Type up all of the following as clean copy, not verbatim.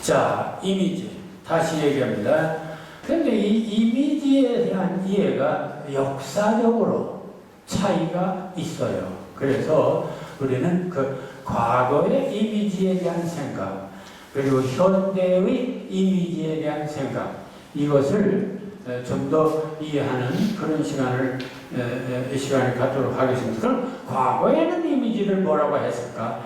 자, 이미지. 다시 얘기합니다. 근데 이 이미지에 대한 이해가 역사적으로 차이가 있어요. 그래서 우리는 그 과거의 이미지에 대한 생각, 그리고 현대의 이미지에 대한 생각, 이것을 좀 더 이해하는 그런 시간을 갖도록 하겠습니다. 그럼 과거에는 이미지를 뭐라고 했을까?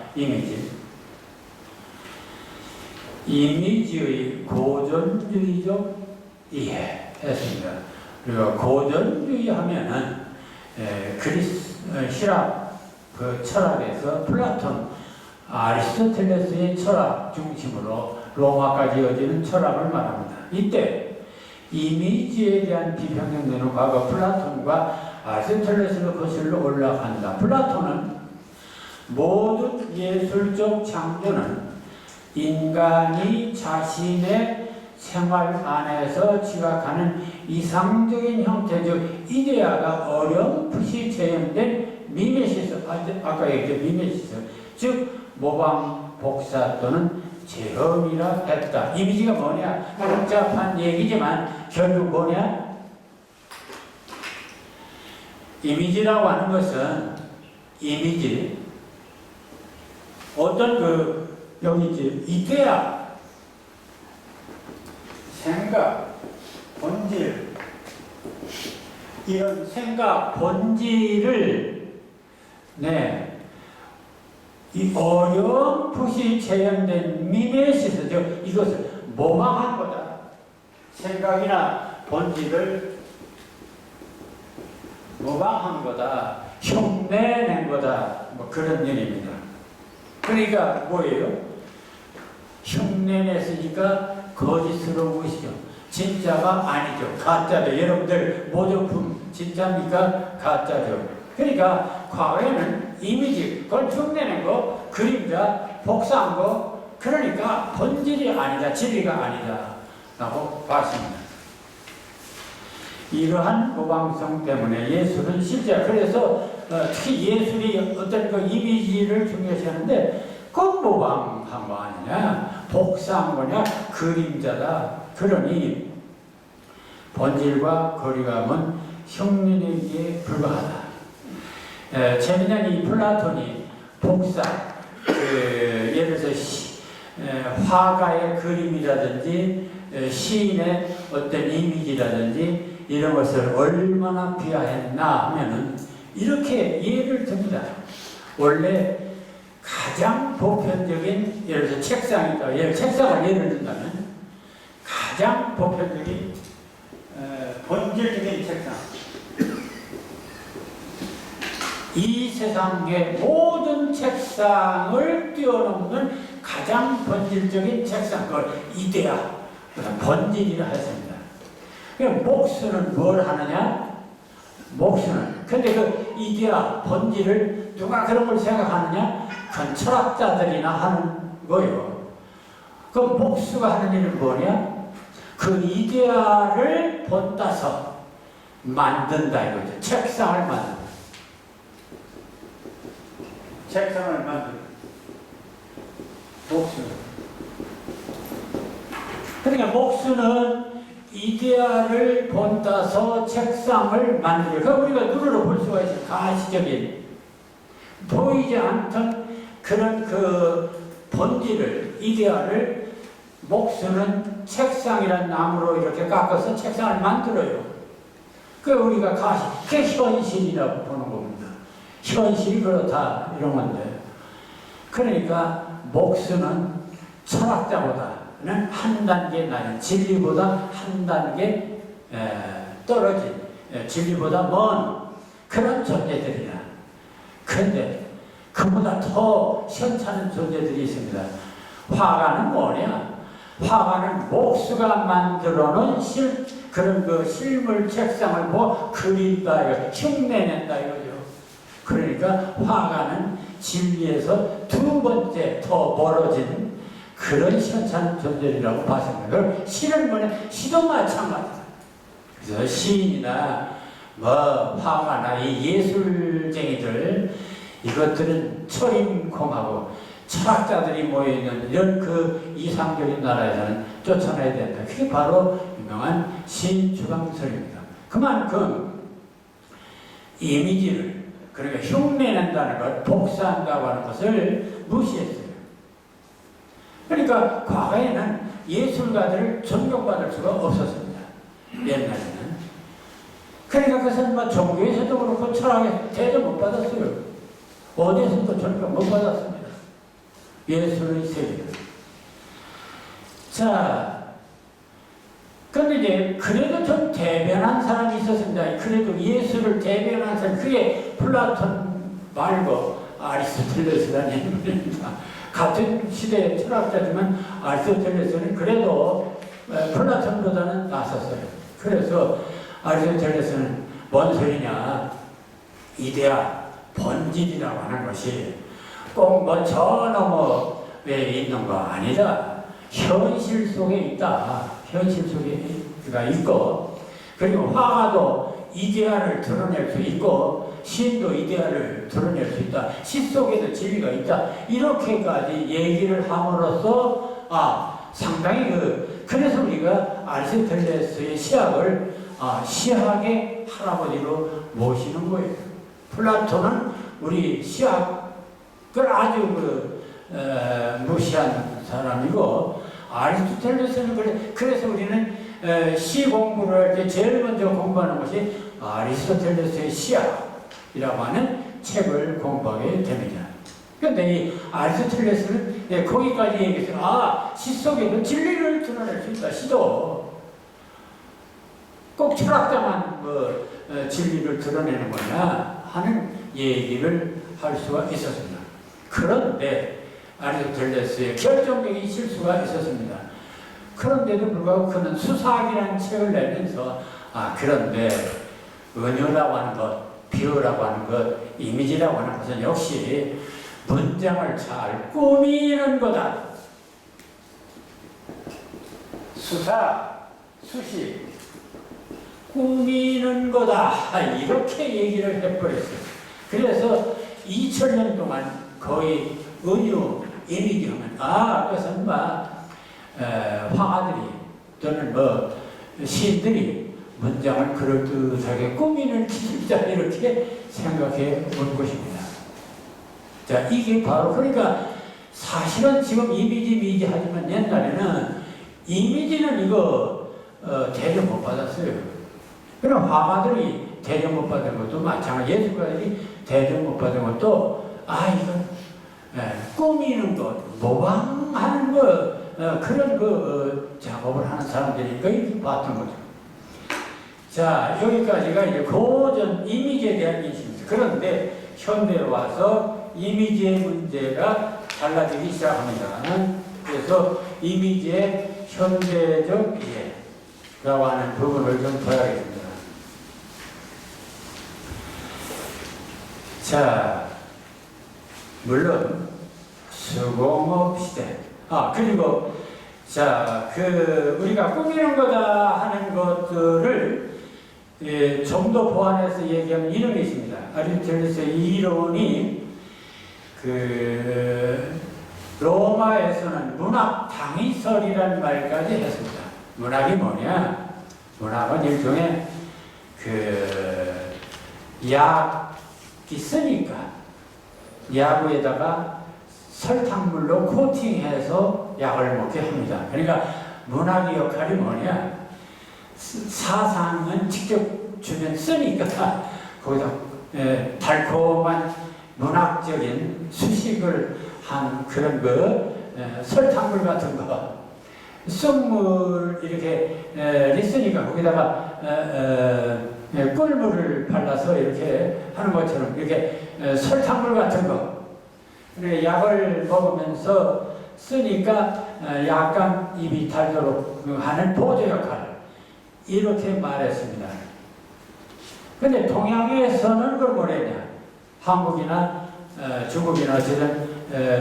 이미지의 고전주의적 이해했습니다. 그리고 고전주의 하면은希腊그 철학에서 플라톤, 아리스토텔레스의 철학 중심으로 로마까지 이어지는 철학을 말합니다. 이때 이미지에 대한 비평형론은 과거 플라톤과 아리스토텔레스로 거슬러 올라간다. 플라톤은 모든 예술적 창조는 인간이 자신의 생활 안에서 지각하는 이상적인 형태적 이데아가 어렴풋이 재현된 미메시스, 아까 얘기했던 미메시스, 즉 모방, 복사 또는 재현이라 했다. 이미지가 뭐냐? 복잡한 얘기지만 결국 뭐냐? 이미지라고 하는 것은 어떤 여기 있지, 이데아, 생각, 본질, 이런 생각, 본질을 이 어렴풋이 재현된 미메시스, 즉 이것을 모방한 거다. 생각이나 본질을 모방한 거다. 흉내낸 거다. 뭐 그런 얘기입니다. 그러니까 뭐예요? 흉내냈으니까 거짓스러운 것이죠. 진짜가 아니죠. 가짜죠. 여러분들 모조품 진짜입니까? 가짜죠. 그러니까 과거에는 이미지, 그걸 흉내낸 거, 그림자, 복사한 거, 그러니까 본질이 아니다, 진리가 아니다 라고 봤습니다. 이러한 모방성 때문에 예술은 실제, 그래서 특히 예술이 어떤 그 이미지를 중요시하는데 그건 모방한 거 아니냐, 복사한 거냐, 그림자다. 그러니 본질과 거리감은 흉내내기에 불과하다. 재미난 이 플라톤이 복사, 예를 들어서 화가의 그림이라든지 시인의 어떤 이미지라든지 이런 것을 얼마나 비하했나 하면은 이렇게 예를 듭니다. 원래 가장 보편적인, 예를 들어서 책상이다. 책상을 예를 든다면 가장 보편적인 본질적인 책상, 이 세상의 모든 책상을 뛰어넘는 가장 본질적인 책상, 그걸 이데아, 본질이라 했습니다. 목수는 뭘 하느냐? 목수는. 근데 그 이데아, 본질을 누가 그런 걸 생각하느냐? 그건 철학자들이나 하는 거예요. 그 목수가 하는 일은 뭐냐? 그 이데아를 본따서 만든다 이거죠. 책상을 만든다. 책상을 만든다. 목수. 그러니까 목수는 이데아를 본따서 책상을 만들어요. 그럼 우리가 눈으로 볼 수가 있어요. 가시적인 보이지 않던 그런 그 본질을, 이데아를 목수는 책상이란 나무로 이렇게 깎아서 책상을 만들어요. 그 우리가 그게 현실이라고 보는 겁니다. 현실이 그렇다 이런 건데, 그러니까 목수는 철학자보다는 한 단계 낮은, 진리보다 한 단계 떨어진, 진리보다 먼 그런 존재들이야. 그런데 그보다 더 현찮은 존재들이 있습니다. 화가는 뭐냐? 화가는 목수가 만들어놓은 그런 그 실물 책상을 그린다 이거, 흉내낸다 이거죠. 그러니까 화가는 진리에서 두 번째 더 멀어진 그런 현찮은 존재라고 봤습니다. 시는 뭐냐? 시도 마찬가지다. 그래서 시인이나 화가나 이 예술쟁이들, 이것들은 철임콩하고 철학자들이 모여있는 이런 그 이상적인 나라에서는 쫓아내야 된다. 그게 바로 유명한 신주광설입니다. 그만큼 이미지를, 그러니까 흉내낸다는 것, 복사한다고 하는 것을 무시했어요. 그러니까 과거에는 예술가들을 존경받을 수가 없었습니다. 옛날에는. 그러니까 그것은 뭐 종교에서도 그렇고 철학에서 대접 못 받았어요. 어디에서도 존경 못 받았습니다. 예술의 세계를. 자, 근데 이제 그래도 좀 대변한 사람이 있었습니다. 그래도 예술을 대변한 사람, 그게 플라톤 말고 아리스토텔레스라는 인물입니다. 같은 시대의 철학자지만 아리스토텔레스는 그래도 플라톤보다는 낫었어요. 그래서 아리스토텔레스는 뭔 소리냐, 이데아, 본질이라고 하는 것이 꼭 뭐 저 너머에 있는 거 아니다. 현실 속에 있다. 현실 속에가 있고, 그리고 화가도 이데아를 드러낼 수 있고, 시인도 이데아를 드러낼 수 있다. 시 속에도 진리가 있다. 이렇게까지 얘기를 함으로써 상당히 그래서 우리가 아리스토텔레스의 시학을 시학의 할아버지로 모시는 거예요. 플라톤은 우리 시학을 아주 무시한 사람이고, 아리스토텔레스는 그래서 우리는 시 공부를 할 때 제일 먼저 공부하는 것이 아리스토텔레스의 시학이라고 하는 책을 공부하게 됩니다. 그런데 이 아리스토텔레스는 거기까지 얘기해서 시 속에도 진리를 드러낼 수 있다. 시도 꼭 철학자만 진리를 드러내는 거냐 하는 얘기를 할 수가 있었습니다. 그런데 아리스토텔레스의 결정적인 실수가 있었습니다. 그런데도 불구하고 그는 수사학이라는 책을 내면서 그런데 은유라고 하는 것, 비유라고 하는 것, 이미지라고 하는 것은 역시 문장을 잘 꾸미는 거다. 수사, 수식, 꾸미는 거다. 이렇게 얘기를 해버렸어요. 그래서 2000년 동안 거의 은유, 이미지 하면 그것은 화가들이 또는 시인들이 문장을 그럴듯하게 꾸미는 기술자 이렇게 생각해 본 것입니다. 자, 이게 바로 그러니까 사실은 지금 이미지 하지만 옛날에는 이미지는 이거 대접 못 받았어요. 그럼 화가들이 대접 못 받은 것도 마찬가지, 예술가들이 대접 못 받은 것도 이건 꾸미는 것, 모방하는 것, 그런 작업을 하는 사람들이니까 이렇게 봤던 거죠. 자, 여기까지가 이제 고전 이미지에 대한 인식입니다. 그런데 현대에 와서 이미지의 문제가 달라지기 시작합니다. 그래서 이미지의 현대적 이해라고 하는 부분을 좀 봐야겠습니다. 자, 물론 수공업 시대. 그리고 자, 우리가 꾸미는 거다 하는 것들을 좀 더 보완해서 얘기하면 이런 게 있습니다. 아리스토텔레스의 이론이 로마에서는 문학 당위설이라는 말까지 했습니다. 문학이 뭐냐? 문학은 일종의 약이 쓰니까 야구에다가 설탕물로 코팅해서 약을 먹게 합니다. 그러니까 문학의 역할이 뭐냐? 사상은 직접 주면 쓰니까 거기다 달콤한 문학적인 수식을 한 그런 설탕물 같은 거, 쑥물 이렇게 쓰니까 거기다가 꿀물을 발라서 이렇게 하는 것처럼 이렇게 설탕물 같은 거, 약을 먹으면서 쓰니까 약간 입이 달도록 하는 보조 역할, 이렇게 말했습니다. 근데 동양에서는 그걸 뭐랬냐? 한국이나 중국이나 어쨌든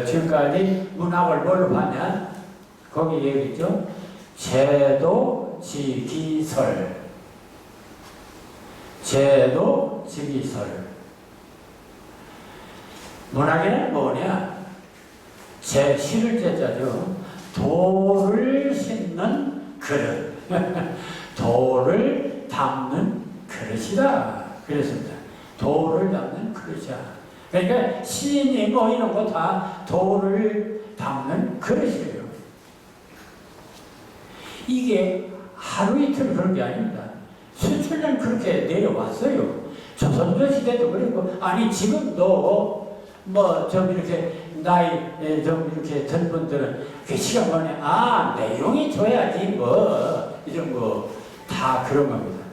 지금까지 문학을 뭘로 봤냐? 거기 얘기했죠. 제도지기설. 제도지기설. 문학에는 뭐냐? 실을 제자죠. 돌을 싣는 그릇. 돌을 담는 그릇이다. 그랬습니다. 돌을 담는 그릇이야. 그러니까 시인이 뭐 이런 거 다 돌을 담는 그릇이에요. 이게 하루 이틀 그런 게 아닙니다. 수천년 그렇게 내려왔어요. 조선조 시대도 그랬고, 아니 지금도 뭐 좀 이렇게 나이 좀 이렇게 전 분들은 그 시간 만에 내용이 줘야지 뭐 이런 거 다 그런 겁니다.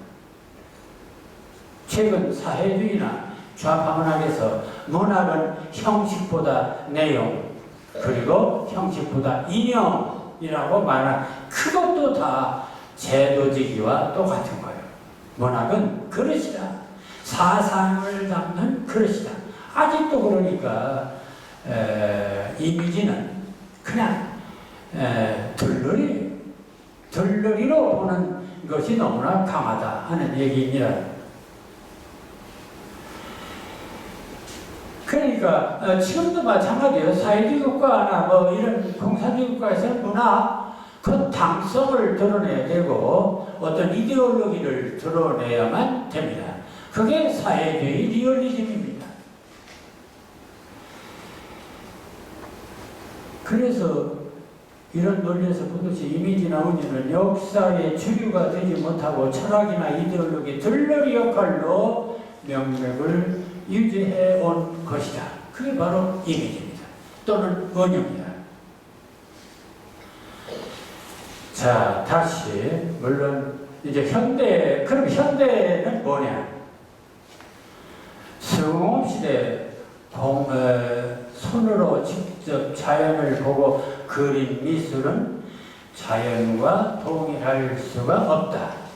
최근 사회주의나 좌파 문학에서 문학은 형식보다 내용, 그리고 형식보다 이념이라고 말하는 그것도 다 제도지기와 똑같은 거예요. 문학은 그릇이다. 사상을 담는 그릇이다. 아직도 그러니까 이미지는 그냥 들러리로 보는 것이 너무나 강하다 하는 얘기입니다. 그러니까 지금도 마찬가지예요. 사회주의 국가나 뭐 이런 공산주의 국가에서는 문화 그 당성을 드러내야 되고 어떤 이데올로기를 드러내야만 됩니다. 그게 사회주의 리얼리즘입니다. 그래서 이런 논리에서 보듯이 이미지나 운율은 역사의 주류가 되지 못하고 철학이나 이데올로기 들러리 역할로 명맥을 유지해 온 것이다. 그게 바로 이미지입니다. 또는 원형이다. 자, 다시 물론 이제 그럼 현대는 뭐냐? 성공시대 손으로 직접 자연을 보고 그린 미술은 자연과 동일할 수가 없다.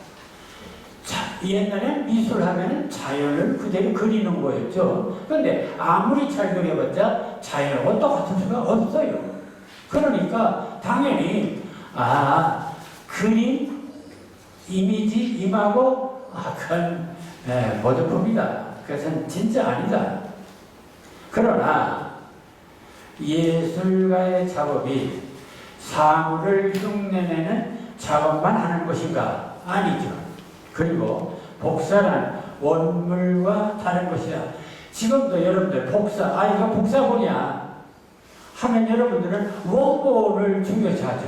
옛날에는 미술하면 자연을 그대로 그리는 거였죠. 그런데 아무리 잘 그려봤자 자연하고 똑같을 수가 없어요. 그러니까 당연히 그림, 이미지, 임하고 그건 모조품이다. 그것은 진짜 아니다. 그러나 예술가의 작업이 사물을 흉내내는 작업만 하는 것인가? 아니죠. 그리고 복사는 원물과 다른 것이야. 지금도 여러분들 이거 복사본이야 하면 여러분들은 원본을 중요시하죠.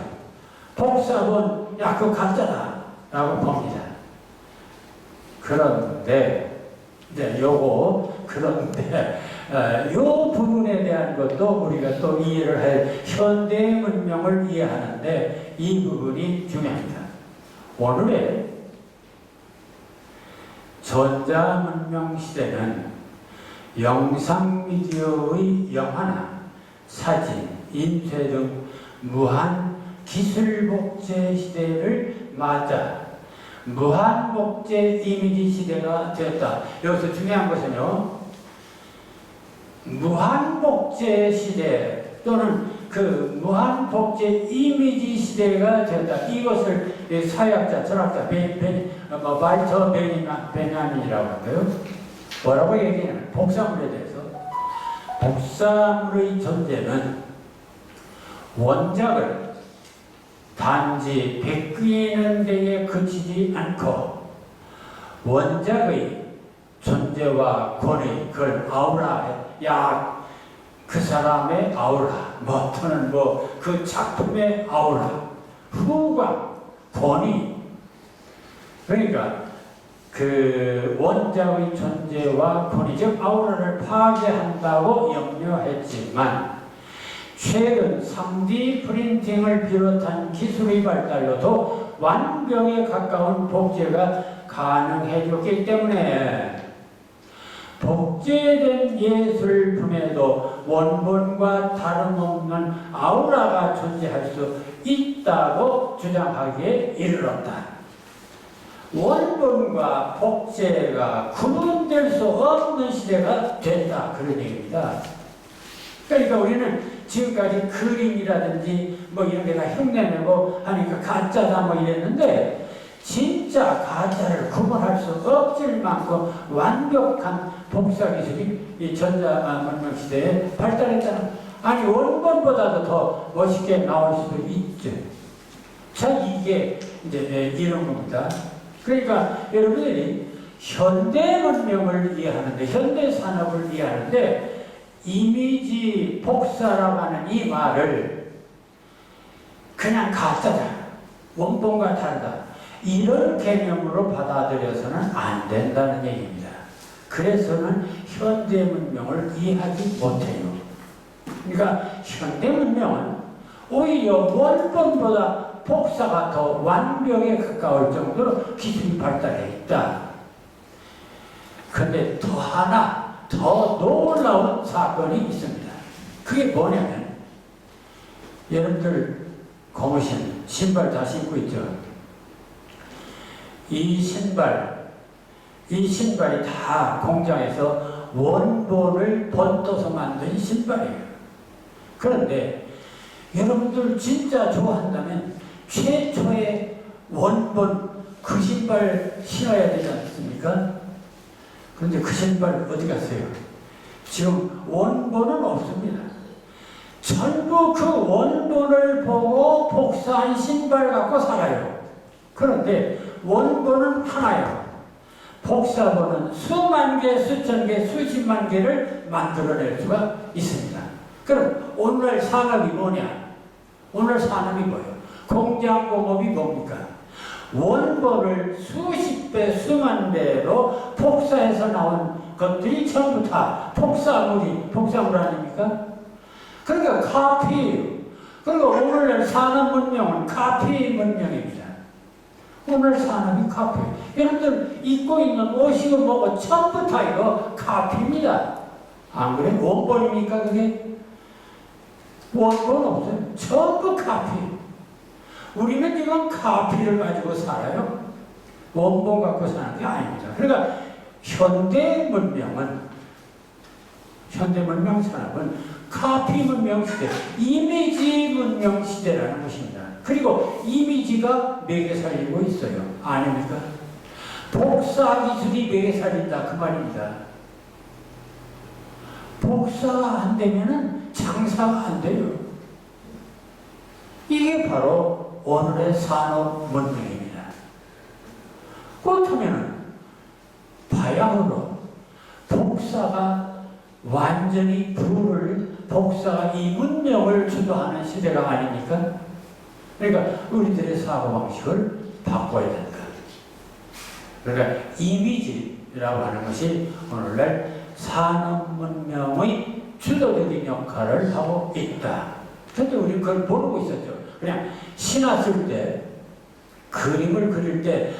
복사본, 그거 가짜다 라고 봅니다. 그런데 요 부분에 대한 것도 우리가 또 이해를 할 현대 문명을 이해하는데 이 부분이 중요합니다. 오늘의 전자문명 시대는 영상미디어의 영화나 사진, 인쇄 등 무한 기술복제 시대를 맞아 무한복제 이미지 시대가 되었다. 여기서 중요한 것은요, 무한복제 시대 또는 그 무한복제 이미지 시대가 되었다. 이것을 사회학자, 철학자 발터 베냐민이라고 하는데요. 뭐라고 얘기하냐면 복사물에 대해서 복사물의 존재는 원작을 단지 베끼는 데에 그치지 않고 원작의 존재와 권위, 그걸 아우라, 그 사람의 아우라, 또는 그 작품의 아우라, 후광, 권위. 그러니까 그 원작의 존재와 권위, 즉 아우라를 파괴한다고 염려했지만 최근 3D 프린팅을 비롯한 기술의 발달로도 완벽에 가까운 복제가 가능해졌기 때문에 복제된 예술품에도 원본과 다름없는 아우라가 존재할 수 있다고 주장하기에 이르렀다. 원본과 복제가 구분될 수 없는 시대가 됐다. 그런 얘기입니다. 그러니까 우리는 지금까지 그림이라든지 이런 게 다 흉내내고 하니까 가짜다 이랬는데 진짜 가짜를 구분할 수 없을 만큼 완벽한 복사 기술이 이 전자문명 시대에 발달했다는 아니 원본보다도 더 멋있게 나올 수도 있죠. 자, 이게 이제 이런 겁니다. 그러니까 여러분들이 현대 문명을 이해하는데, 현대 산업을 이해하는데 이미지 복사라고 하는 이 말을 그냥 가짜다, 원본과 다르다, 이런 개념으로 받아들여서는 안 된다는 얘기입니다. 그래서는 현대 문명을 이해하지 못해요. 그러니까 현대 문명은 오히려 원본보다 복사가 더 완벽에 가까울 정도로 기술이 발달해 있다. 그런데 더 하나 더 놀라운 사건이 있습니다. 그게 뭐냐면, 여러분들 고무신 신발 다 신고 있죠? 이 신발이 다 공장에서 원본을 번떠서 만든 신발이에요. 그런데 여러분들 진짜 좋아한다면 최초의 원본 그 신발 신어야 되지 않습니까? 그런데 그 신발 어디 갔어요? 지금 원본은 없습니다. 전부 그 원본을 보고 복사한 신발 갖고 살아요. 그런데 원본은 하나예요. 복사본은 수만 개, 수천 개, 수십만 개를 만들어낼 수가 있습니다. 그럼 오늘 산업이 뭐냐? 오늘 산업이 뭐예요? 공장공업이 뭡니까? 원본을 수십 배, 수만 배로 복사해서 나온 것들이 전부 다 복사물 아닙니까? 그러니까 카피예요. 그러니까 오늘날 산업 문명은 카피 문명입니다. 오늘 산업이 카피예요. 여러분들 입고 있는 옷이고 뭐고 전부 다 이거 카피입니다. 안 그래? 원본입니까 그게? 원본 없어요. 전부 카피. 우리는 지금 카피를 가지고 살아요. 원본 갖고 사는 게 아닙니다. 그러니까 현대 문명 산업은 카피 문명 시대, 이미지 문명 시대라는 것입니다. 그리고 이미지가 매개 살리고 있어요. 아닙니까? 복사 기술이 매개 살린다 그 말입니다. 복사가 안 되면은 장사가 안 돼요. 이게 바로 오늘의 산업 문명입니다. 그렇다면 바야흐로 복사가 완전히 복사가 이 문명을 주도하는 시대가 아닙니까? 그러니까 우리들의 사고방식을 바꿔야 된다. 그러니까 이미지라고 하는 것이 오늘날 산업 문명의 주도적인 역할을 하고 있다. 그런데 우리는 그걸 모르고 있었죠. 그냥 신았을 때, 그림을 그릴 때,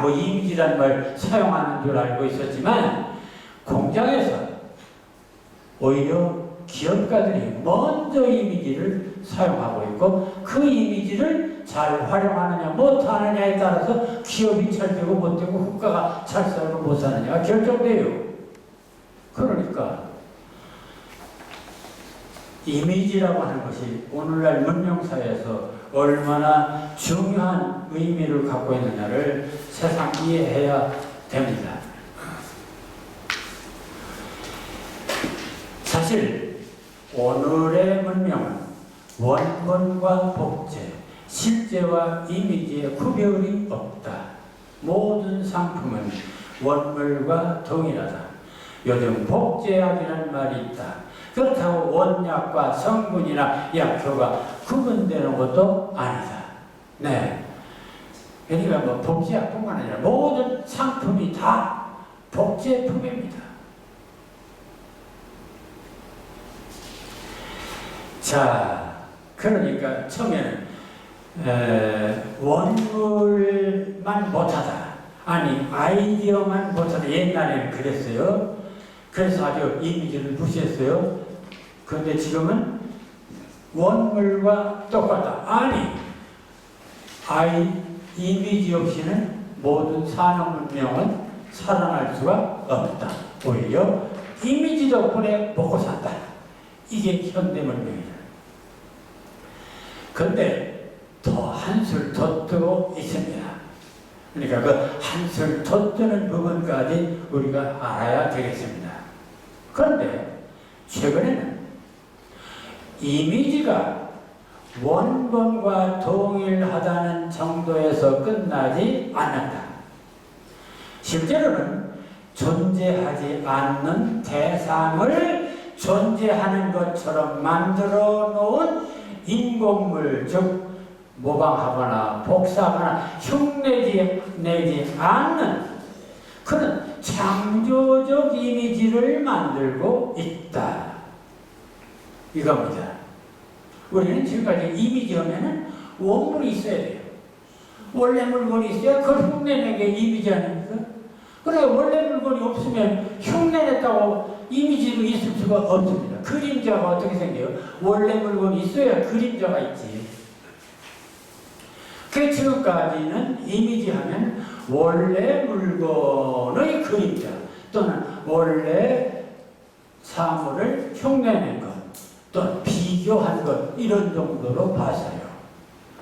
뭐 이미지란 말 사용하는 줄 알고 있었지만, 공장에서 오히려 기업가들이 먼저 이미지를 사용하고 있고, 그 이미지를 잘 활용하느냐, 못하느냐에 따라서 기업이 잘 되고 못 되고, 국가가 잘 살고 못 사느냐가 결정돼요. 그러니까, 이미지라고 하는 것이 오늘날 문명사회에서 얼마나 중요한 의미를 갖고 있느냐를 세상 이해해야 됩니다. 사실 오늘의 문명은 원본과 복제, 실제와 이미지의 구별이 없다. 모든 상품은 원물과 동일하다. 요즘 복제약이라는 말이 있다. 그렇다고 원약과 성분이나 약효가 구분되는 것도 아니다. 네. 그러니까 뭐 복제약뿐만 아니라 모든 상품이 다 복제품입니다. 자, 그러니까 처음에는 원물만 못하다. 아니, 아이디어만 못하다. 옛날에는 그랬어요. 그래서 아주 이미지를 무시했어요. 그런데 지금은 원물과 똑같다. 아니, 이미지 없이는 모든 산업 문명은 살아날 수가 없다. 오히려 이미지 덕분에 먹고 산다. 이게 현대 문명이다. 그런데 더 한술 더 뜨고 있습니다. 그러니까 그 한술 더 뜨는 부분까지 우리가 알아야 되겠습니다. 그런데 최근에는 이미지가 원본과 동일하다는 정도에서 끝나지 않는다. 실제로는 존재하지 않는 대상을 존재하는 것처럼 만들어 놓은 인공물, 즉 모방하거나 복사하거나 흉내내지 않는 그런 창조적 이미지를 만들고 있다. 이겁니다. 우리는 지금까지 이미지 하면은 원물이 있어야 돼요. 원래 물건이 있어야 그걸 흉내낸 게 이미지 아닙니까? 그래, 원래 물건이 없으면 흉내냈다고 이미지도 있을 수가 없습니다. 그림자가 어떻게 생겨요? 원래 물건이 있어야 그림자가 있지. 그 지금까지는 이미지 하면 원래 물건의 그림자 또는 원래 사물을 흉내낸 것 또는 비교한 것 이런 정도로 봤어요.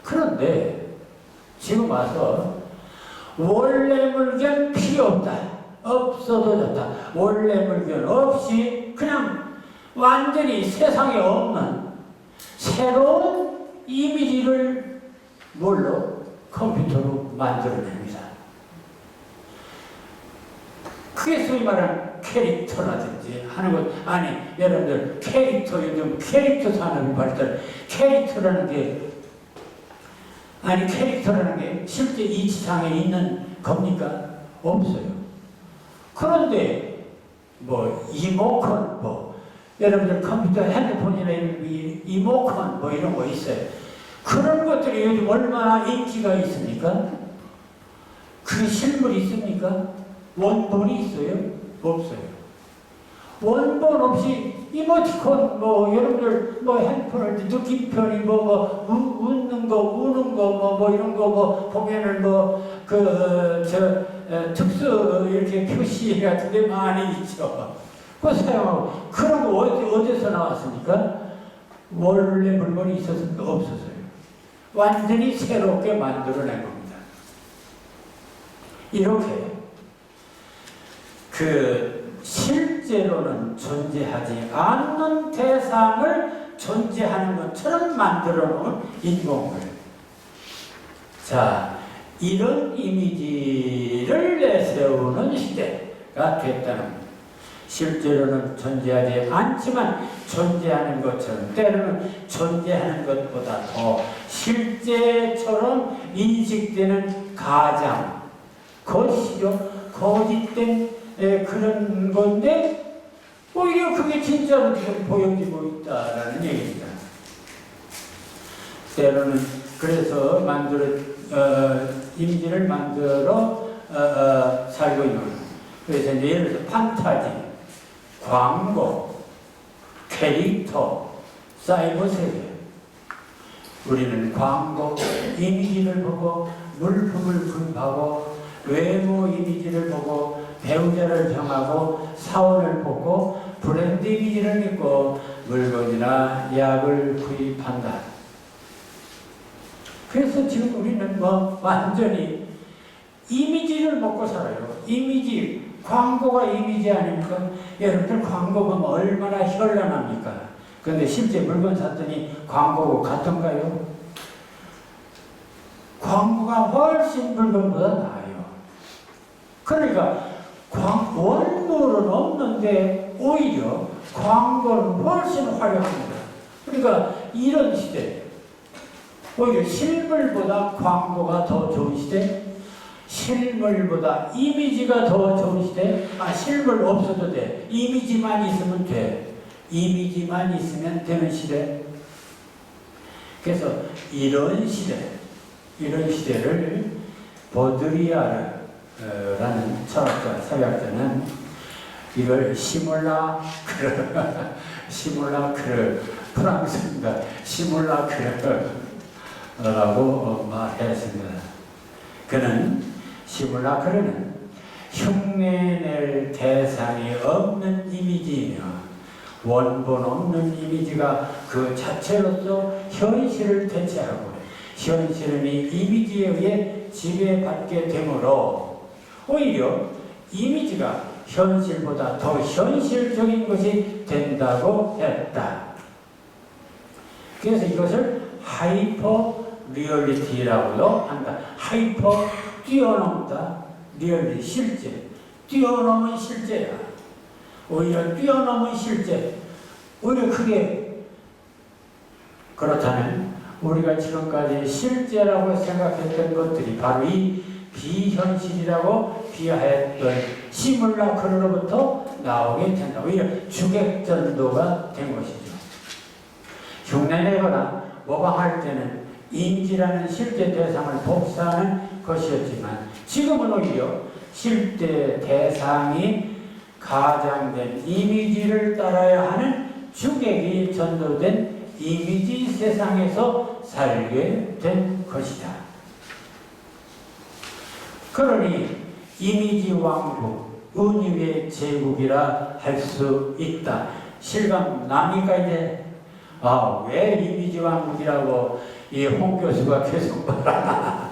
그런데 지금 와서 원래 물건 필요 없다. 없어도 좋다. 원래 물건 없이 그냥 완전히 세상에 없는 새로운 이미지를 뭘로? 컴퓨터로 만들어냅니다. 그게 소위 말하는 캐릭터라든지 하는 것. 아니, 여러분들 캐릭터, 요즘 캐릭터 산업이 발달. 캐릭터라는 게 아니, 캐릭터라는 게 실제 이 지상에 있는 겁니까? 없어요. 그런데 뭐 이모컨, 뭐 여러분들 컴퓨터 핸드폰이나 이모컨 뭐 이런 거 있어요. 그런 것들이 요즘 얼마나 인기가 있습니까? 그 실물이 있습니까? 원본이 있어요? 없어요. 원본 없이 이모티콘 뭐 여러분들 뭐 핸드폰을 느낌표니 뭐 웃는 거 우는 거 뭐 이런 거 뭐 보면은 뭐 특수 이렇게 표시 같은 데 많이 있죠. 그거 사용하고 그런 거 어디서 나왔습니까? 원래 물건이 있었습니까? 없었어요. 완전히 새롭게 만들어낸 겁니다. 이렇게 실제로는 존재하지 않는 대상을 존재하는 것처럼 만들어 놓은 인공물. 자, 이런 이미지를 내세우는 시대가 됐다는 겁니다. 실제로는 존재하지 않지만 존재하는 것처럼, 때로는 존재하는 것보다 더 실제처럼 인식되는 가장, 거짓이죠. 거짓된 그런 건데 오히려 그게 진짜로 지금 보여지고 있다라는 얘기입니다. 때로는 그래서 이미지를 만들어 살고 있는 거예요. 그래서 이제 예를 들어서 판타지, 광고, 캐릭터, 사이버 세계. 우리는 광고 이미지를 보고 물품을 구입하고 외모 이미지를 보고 배우자를 정하고 사원을 보고 브랜드 이미지를 믿고 물건이나 약을 구입한다. 그래서 지금 우리는 뭐 완전히 이미지를 먹고 살아요. 이미지, 광고가 이미지 아닙니까? 여러분들 광고 보면 얼마나 현란합니까? 그런데 실제 물건 샀더니 광고고 같은가요? 광고가 훨씬 물건보다 나아요. 그러니까 원물은 없는데 오히려 광고는 훨씬 화려합니다. 그러니까 이런 시대, 오히려 실물보다 광고가 더 좋은 시대, 실물보다 이미지가 더 좋은 시대. 실물 없어도 돼. 이미지만 있으면 돼. 이미지만 있으면 되는 시대. 그래서 이런 시대를 보드리아르 라는 철학자, 사회학자는 이걸 시뮬라크르, 프랑스입니다. 시뮬라크르라고 말했습니다. 그는 시뮬라크르는 흉내낼 대상이 없는 이미지이며 원본 없는 이미지가 그 자체로서 현실을 대체하고 현실은 이 이미지에 의해 지배받게 되므로 오히려 이미지가 현실보다 더 현실적인 것이 된다고 했다. 그래서 이것을 하이퍼 리얼리티라고도 한다. 하이퍼 뛰어넘다. 리얼리티 실제. 뛰어넘은 실제야. 오히려 뛰어넘은 실제. 오히려 그게 그렇다면 우리가 지금까지 실제라고 생각했던 것들이 바로 이 비현실이라고 비하했던 시뮬라크로부터 나오게 된다. 오히려 주객전도가 된 것이죠. 흉내내거나 모방할 때는 인지라는 실제 대상을 복사하는 것이었지만 지금은 오히려 실제 대상이 가장된 이미지를 따라야 하는 주객이 전도된 이미지 세상에서 살게 된 것이다. 그러니 이미지 왕국, 은유의 제국이라 할 수 있다. 실감납니까 이제? 왜 이미지 왕국이라고 이 홍 교수가 계속 말하나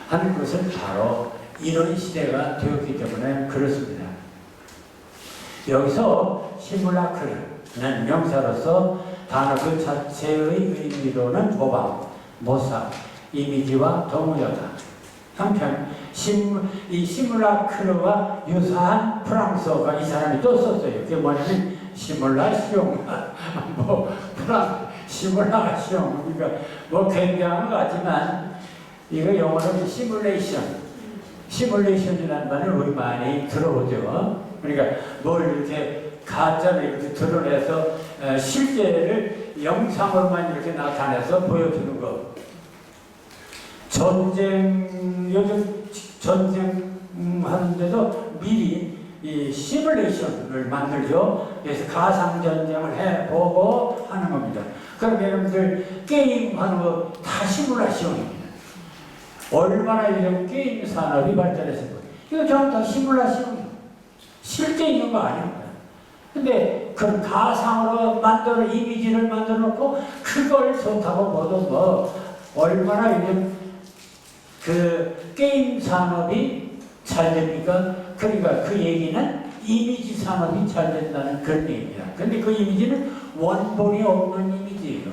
하는 것은 바로 이런 시대가 되었기 때문에 그렇습니다. 여기서 시뮬라크는 명사로서 단어 그 자체의 의미로는 모방, 모사, 이미지와 동의어다. 한편 이 시뮬라크와 유사한 프랑스어가 이 사람이 또 썼어요. 그게 뭐냐면 시뮬라시옹, 시뮬라시옹. 그러니까 굉장한 것 같지만 이거 영어로는 시뮬레이션이라는 말을 우리 많이 들어보죠. 그러니까 뭘 이렇게 가짜를 이렇게 드러내서 실제를 영상으로만 이렇게 나타내서 보여주는 것. 요즘 전쟁 하는데도 미리 이 시뮬레이션을 만들죠. 그래서 가상전쟁을 해보고 하는 겁니다. 그럼 여러분들 게임하는 거 다 시뮬레이션입니다. 얼마나 요즘 게임 산업이 발전했습니까? 이거 전부 다 시뮬레이션이에요. 실제 있는 거 아닙니다. 근데 그런 가상으로 이미지를 만들어 놓고 그걸 좋다고 모두 얼마나 요즘 그 게임 산업이 잘 됩니까? 그러니까 그 얘기는 이미지 산업이 잘 된다는 그런 얘기입니다. 근데 그 이미지는 원본이 없는 이미지예요.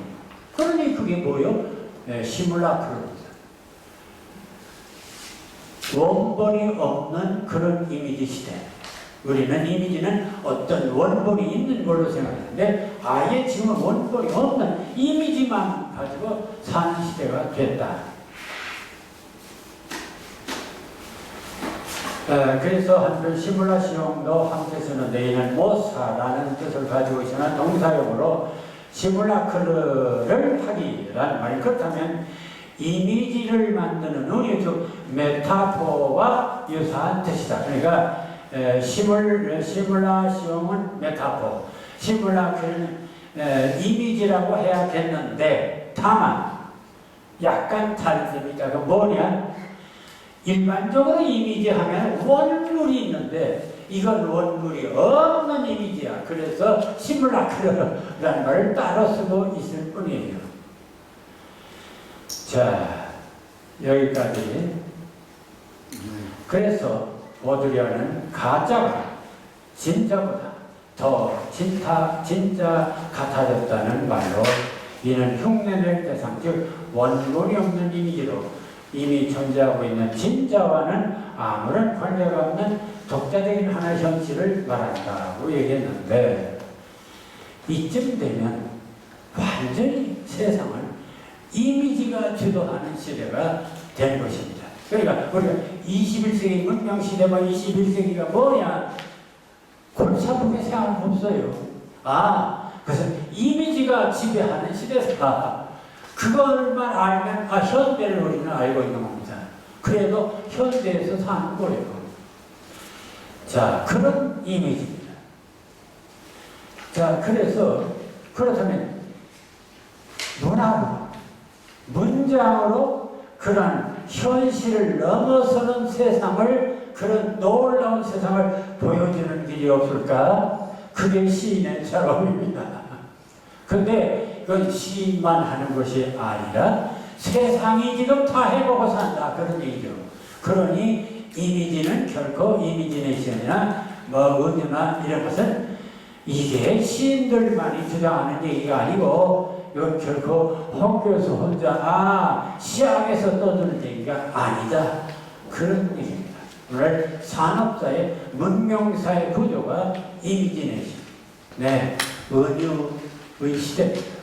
그러니 그게 뭐예요? 시뮬라크입니다. 원본이 없는 그런 이미지 시대. 우리는 이미지는 어떤 원본이 있는 걸로 생각하는데 아예 지금은 원본이 없는 이미지만 가지고 사는 시대가 됐다. 그래서 한편 시뮬라시옹도 한국에서는 내에는 모사라는 뜻을 가지고 있으나 동사용으로 시뮬라크를 하기라는 말이 그렇다면 이미지를 만드는 우리의 메타포와 유사한 뜻이다. 그러니까 시뮬라시옹은 메타포, 시뮬라크는 이미지라고 해야겠는데 다만 약간 다릅니다. 그 뭐냐? 일반적으로 이미지 하면 원물이 있는데 이건 원물이 없는 이미지야. 그래서 시뮬라크라는 말을 따로 쓰고 있을 뿐이에요. 자, 여기까지. 그래서 보드리아는 가짜가 진짜보다 더 진짜 같아졌다는 말로 이는 흉내낼 대상, 즉 원본이 없는 이미지로 이미 존재하고 있는 진짜와는 아무런 관계가 없는 독자적인 하나의 현실을 말한다고 얘기했는데 이쯤 되면 완전히 세상을 이미지가 주도하는 시대가 된 것입니다. 그러니까 우리가 21세기 문명시대와 21세기가 뭐냐? 골차분하게 생각할 없어요. 그래서 이미지가 지배하는 시대다. 그걸만 알면 현대를 우리는 알고 있는 겁니다. 그래도 현대에서 사는 거예요. 자, 그런 이미지입니다. 자, 그래서 그렇다면 문화로, 문장으로 그런 현실을 넘어서는 세상을, 그런 놀라운 세상을 보여주는 길이 없을까? 그게 시인의 작업입니다. 근데 그건 시인만 하는 것이 아니라 세상이 지금 다 해보고 산다. 그런 얘기죠. 그러니 이미지는 결코 이미지네이션이나 은유나 이런 것은 이게 시인들만이 주장하는 얘기가 아니고 이건 결코 홍교수 혼자 시향에서 떠드는 얘기가 아니다. 그런 얘기입니다. 오늘 산업사회, 문명사회 구조가 이미 지내시. 네, 은유의 시대입니다.